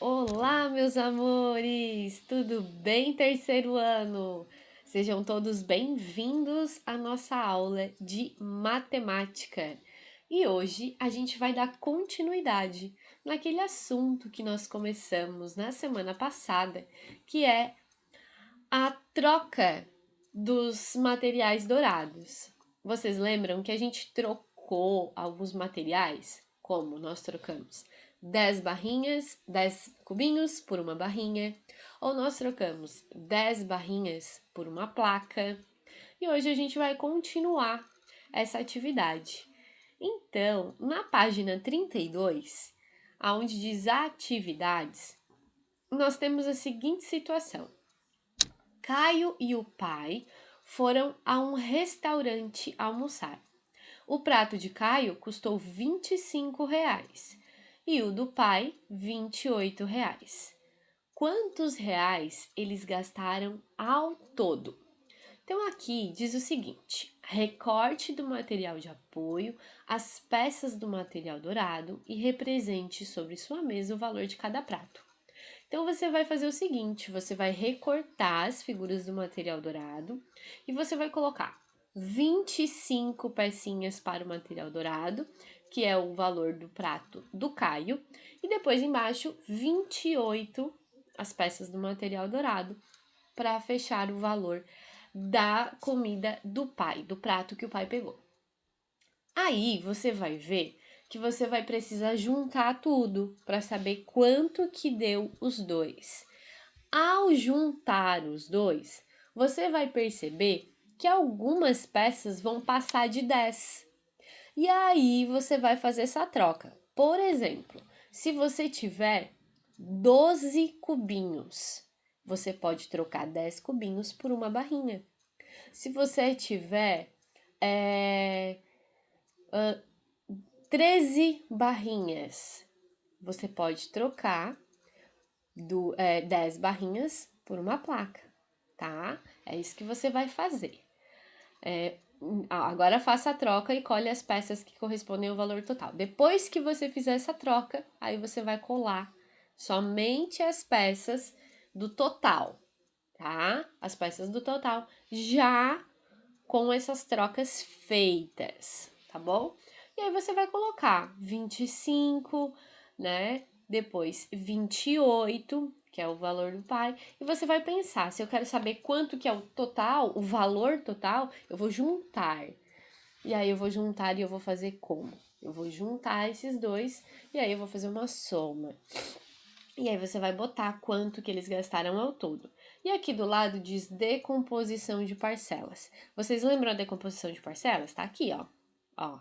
Olá, meus amores! Tudo bem, terceiro ano? Sejam todos bem-vindos à nossa aula de matemática. E hoje a gente vai dar continuidade naquele assunto que nós começamos na semana passada, que é a troca dos materiais dourados. Vocês lembram que a gente trocou alguns materiais? Como nós trocamos 10 barrinhas, 10 cubinhos por uma barrinha, ou nós trocamos 10 barrinhas por uma placa. E hoje a gente vai continuar essa atividade. Então, na página 32, onde diz atividades, nós temos a seguinte situação. Caio e o pai foram a um restaurante almoçar. O prato de Caio custou R$ 25 e o do pai R$ 28. Quantos reais eles gastaram ao todo? Então aqui diz o seguinte: recorte do material de apoio as peças do material dourado e represente sobre sua mesa o valor de cada prato. Então, você vai fazer o seguinte, você vai recortar as figuras do material dourado e você vai colocar 25 pecinhas para o material dourado, que é o valor do prato do Caio, e depois embaixo 28 as peças do material dourado para fechar o valor da comida do pai, do prato que o pai pegou. Aí, você vai ver que você vai precisar juntar tudo para saber quanto que deu os dois. Ao juntar os dois, você vai perceber que algumas peças vão passar de 10. E aí você vai fazer essa troca. Por exemplo, se você tiver 12 cubinhos, você pode trocar 10 cubinhos por uma barrinha. Se você tiver 13 barrinhas, você pode trocar 10 barrinhas por uma placa, tá? É isso que você vai fazer. Agora faça a troca e colhe as peças que correspondem ao valor total. Depois que você fizer essa troca, aí você vai colar somente as peças do total, tá? As peças do total já com essas trocas feitas, tá bom? E aí você vai colocar 25, né? Depois 28, que é o valor do pai, e você vai pensar, se eu quero saber quanto que é o total, o valor total, eu vou juntar. E aí eu vou juntar e eu vou fazer como? Eu vou juntar esses dois e aí eu vou fazer uma soma. E aí você vai botar quanto que eles gastaram ao todo. E aqui do lado diz decomposição de parcelas. Vocês lembram a decomposição de parcelas? Tá aqui, ó.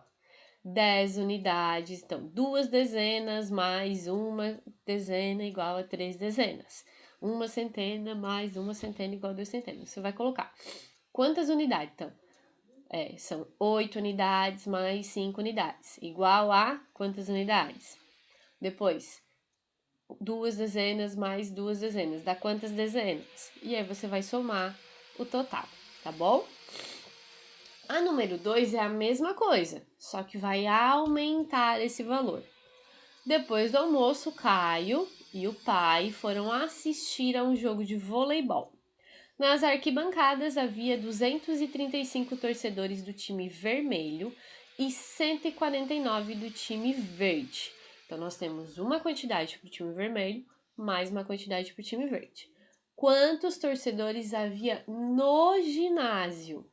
10 unidades, então 2 dezenas mais uma dezena igual a 3 dezenas. Uma centena mais uma centena igual a 2 centenas. Você vai colocar quantas unidades? Então, são 8 unidades mais 5 unidades, igual a quantas unidades? Depois, 2 dezenas mais 2 dezenas, dá quantas dezenas? E aí você vai somar o total, tá bom? A número 2 é a mesma coisa, só que vai aumentar esse valor. Depois do almoço, Caio e o pai foram assistir a um jogo de voleibol. Nas arquibancadas havia 235 torcedores do time vermelho e 149 do time verde. Então, nós temos uma quantidade para o time vermelho, mais uma quantidade para o time verde. Quantos torcedores havia no ginásio?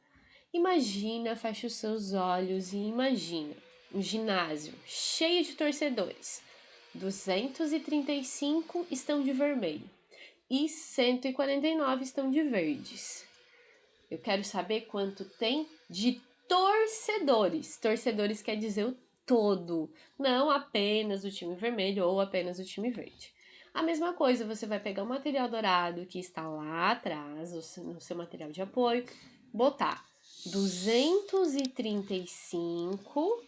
Imagina, fecha os seus olhos e imagina um ginásio cheio de torcedores. 235 estão de vermelho e 149 estão de verdes. Eu quero saber quanto tem de torcedores. Torcedores quer dizer o todo, não apenas o time vermelho ou apenas o time verde. A mesma coisa, você vai pegar o material dourado que está lá atrás, no seu material de apoio, botar 235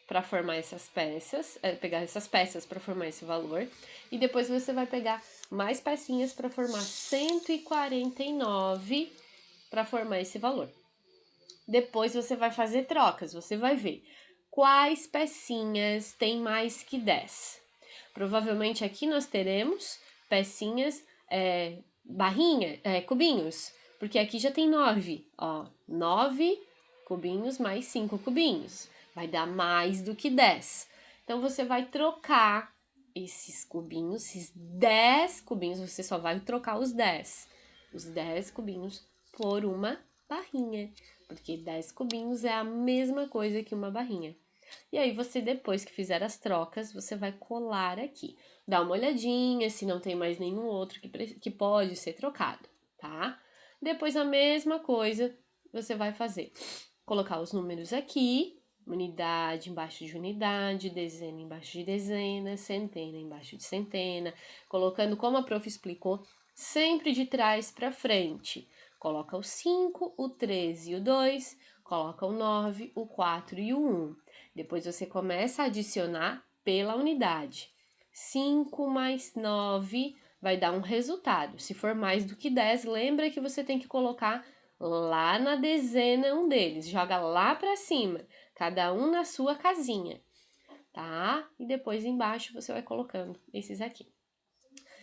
para formar essas peças, pegar essas peças para formar esse valor, e depois você vai pegar mais pecinhas para formar 149 para formar esse valor. Depois você vai fazer trocas, você vai ver quais pecinhas tem mais que 10. Provavelmente aqui nós teremos pecinhas, cubinhos, porque aqui já tem 9, ó, 9 cubinhos mais 5 cubinhos, vai dar mais do que 10. Então, você vai trocar esses cubinhos, esses 10 cubinhos, você só vai trocar os 10 cubinhos por uma barrinha, porque 10 cubinhos é a mesma coisa que uma barrinha. E aí, você, depois que fizer as trocas, você vai colar aqui. Dá uma olhadinha se não tem mais nenhum outro que pode ser trocado, tá? Depois, a mesma coisa, você vai fazer. Colocar os números aqui, unidade embaixo de unidade, dezena embaixo de dezena, centena embaixo de centena, colocando como a prof explicou, sempre de trás para frente. Coloca o 5, o 13 e o 2, coloca o 9, o 4 e o 1. Depois você começa a adicionar pela unidade. 5 mais 9 vai dar um resultado. Se for mais do que 10, lembra que você tem que colocar lá na dezena um deles. Joga lá para cima, cada um na sua casinha, tá? E depois embaixo você vai colocando esses aqui.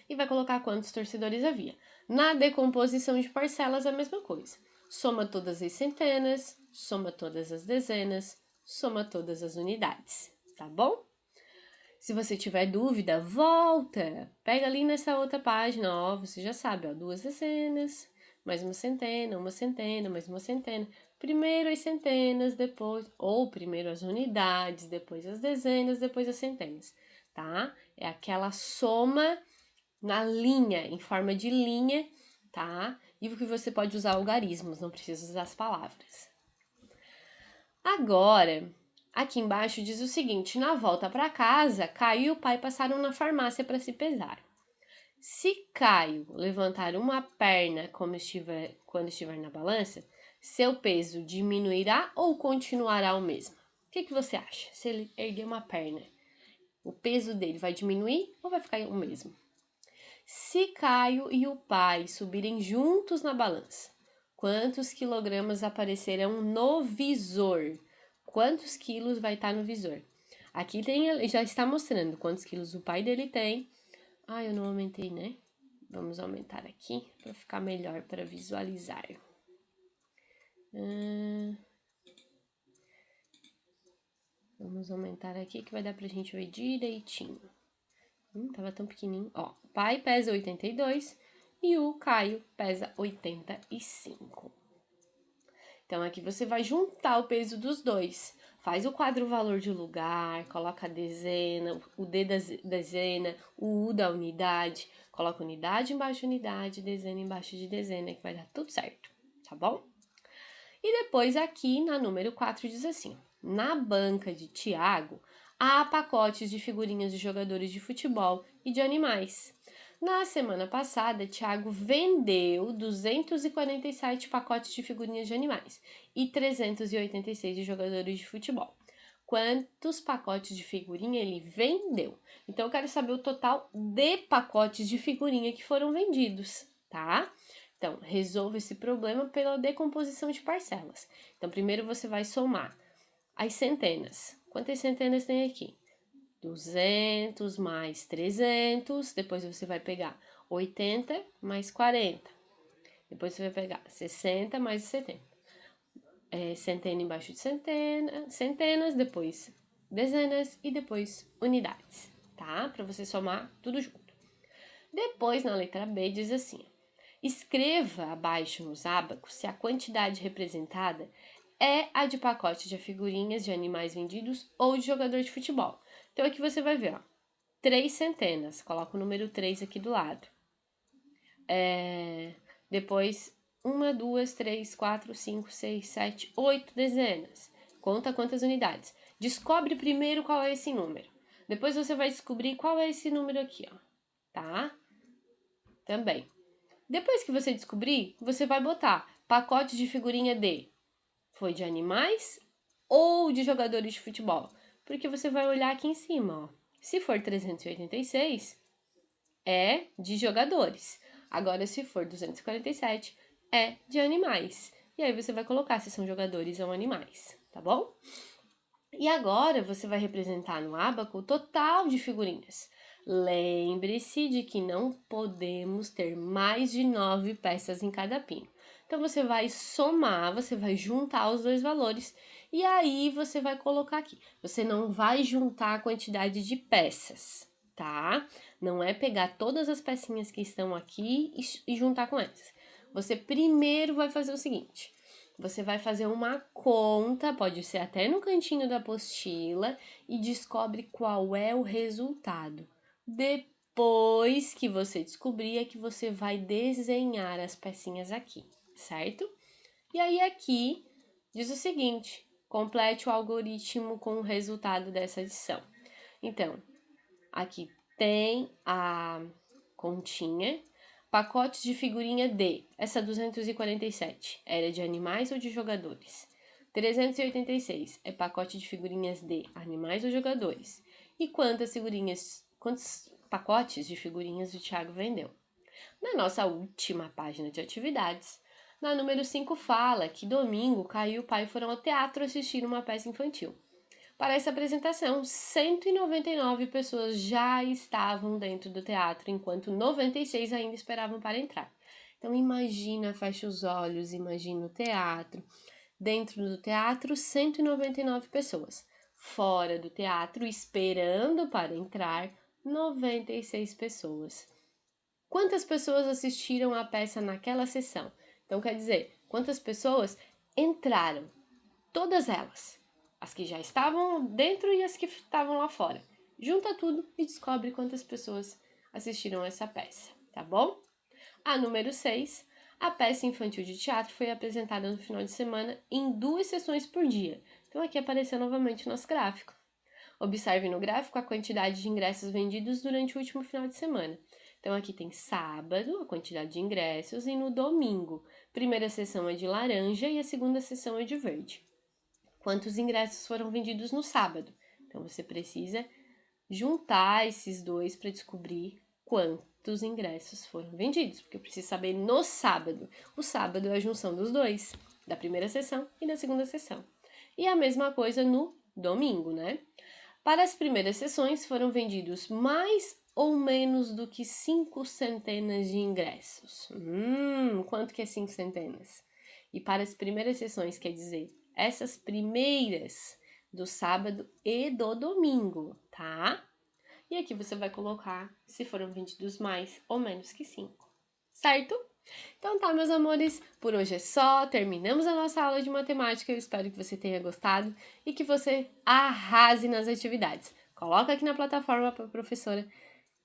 E vai colocar quantos torcedores havia. Na decomposição de parcelas, a mesma coisa. Soma todas as centenas, soma todas as dezenas, soma todas as unidades, tá bom? Se você tiver dúvida, volta, pega ali nessa outra página, ó, você já sabe, ó, 2 dezenas, mais uma centena, mais uma centena. Primeiro as centenas, depois, ou primeiro as unidades, depois as dezenas, depois as centenas, tá? É aquela soma na linha, em forma de linha, tá? E que você pode usar algarismos, não precisa usar as palavras. Agora, aqui embaixo diz o seguinte: na volta para casa, Caio e o pai passaram na farmácia para se pesar. Se Caio levantar uma perna quando estiver na balança, seu peso diminuirá ou continuará o mesmo? O que você acha? Se ele erguer uma perna, o peso dele vai diminuir ou vai ficar o mesmo? Se Caio e o pai subirem juntos na balança, quantos quilogramas aparecerão no visor? Quantos quilos vai estar no visor? Aqui já está mostrando quantos quilos o pai dele tem. Ah, eu não aumentei, né? Vamos aumentar aqui para ficar melhor para visualizar. Vamos aumentar aqui que vai dar pra gente ver direitinho. Tava tão pequenininho. Ó, o pai pesa 82 e o Caio pesa 85. Então, aqui você vai juntar o peso dos dois. Faz o quadro valor de lugar, coloca a dezena, o D da dezena, o U da unidade. Coloca unidade embaixo de unidade, dezena embaixo de dezena, que vai dar tudo certo, tá bom? E depois aqui na número 4 diz assim: na banca de Tiago, há pacotes de figurinhas de jogadores de futebol e de animais. Na semana passada, Tiago vendeu 247 pacotes de figurinhas de animais e 386 de jogadores de futebol. Quantos pacotes de figurinha ele vendeu? Então, eu quero saber o total de pacotes de figurinha que foram vendidos, tá? Então, resolva esse problema pela decomposição de parcelas. Então, primeiro você vai somar as centenas. Quantas centenas tem aqui? 200 mais 300, depois você vai pegar 80 mais 40. Depois você vai pegar 60 mais 70. Centena embaixo de centena, centenas, depois dezenas e depois unidades, tá? Para você somar tudo junto. Depois, na letra B, diz assim: escreva abaixo nos ábacos se a quantidade representada é a de pacote de figurinhas de animais vendidos ou de jogador de futebol. Então, aqui você vai ver, ó, 3 centenas. Coloca o número 3 aqui do lado. Depois, 1, 2, 3, 4, 5, 6, 7, 8 dezenas. Conta quantas unidades. Descobre primeiro qual é esse número. Depois você vai descobrir qual é esse número aqui, ó. Tá? Também. Depois que você descobrir, você vai botar pacote de figurinha foi de animais ou de jogadores de futebol? Porque você vai olhar aqui em cima, ó. Se for 386, é de jogadores. Agora, se for 247, é de animais. E aí você vai colocar se são jogadores ou animais, tá bom? E agora você vai representar no ábaco o total de figurinhas. Lembre-se de que não podemos ter mais de 9 peças em cada pino. Então, você vai somar, você vai juntar os dois valores e aí você vai colocar aqui. Você não vai juntar a quantidade de peças, tá? Não é pegar todas as pecinhas que estão aqui e juntar com essas. Você primeiro vai fazer o seguinte: você vai fazer uma conta, pode ser até no cantinho da apostila, e descobre qual é o resultado. Depois que você descobrir, é que você vai desenhar as pecinhas aqui, certo? E aí aqui diz o seguinte: complete o algoritmo com o resultado dessa adição. Então, aqui tem a continha. Pacotes de figurinha D. Essa 247 era de animais ou de jogadores? 386 é pacote de figurinhas de animais ou jogadores? E quantos pacotes de figurinhas o Thiago vendeu? Na nossa última página de atividades, na número 5 fala que domingo Caio e o pai foram ao teatro assistir uma peça infantil. Para essa apresentação, 199 pessoas já estavam dentro do teatro, enquanto 96 ainda esperavam para entrar. Então imagina, fecha os olhos, imagina o teatro. Dentro do teatro, 199 pessoas. Fora do teatro, esperando para entrar, 96 pessoas. Quantas pessoas assistiram à peça naquela sessão? Então quer dizer, quantas pessoas entraram? Todas elas. As que já estavam dentro e as que estavam lá fora. Junta tudo e descobre quantas pessoas assistiram essa peça, tá bom? A número 6, a peça infantil de teatro foi apresentada no final de semana em 2 sessões por dia. Então aqui apareceu novamente o nosso gráfico. Observe no gráfico a quantidade de ingressos vendidos durante o último final de semana. Então aqui tem sábado, a quantidade de ingressos, e no domingo. Primeira sessão é de laranja e a segunda sessão é de verde. Quantos ingressos foram vendidos no sábado? Então, você precisa juntar esses dois para descobrir quantos ingressos foram vendidos, porque eu preciso saber no sábado. O sábado é a junção dos dois, da primeira sessão e da segunda sessão. E a mesma coisa no domingo, né? Para as primeiras sessões foram vendidos mais ou menos do que 5 centenas de ingressos. Quanto que é 5 centenas? E para as primeiras sessões, quer dizer, essas primeiras do sábado e do domingo, tá? E aqui você vai colocar se foram vendidos mais ou menos que 5, certo? Então tá, meus amores, por hoje é só, terminamos a nossa aula de matemática, eu espero que você tenha gostado e que você arrase nas atividades. Coloca aqui na plataforma para a professora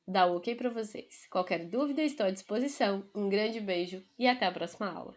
dar o ok para vocês. Qualquer dúvida, estou à disposição. Um grande beijo e até a próxima aula.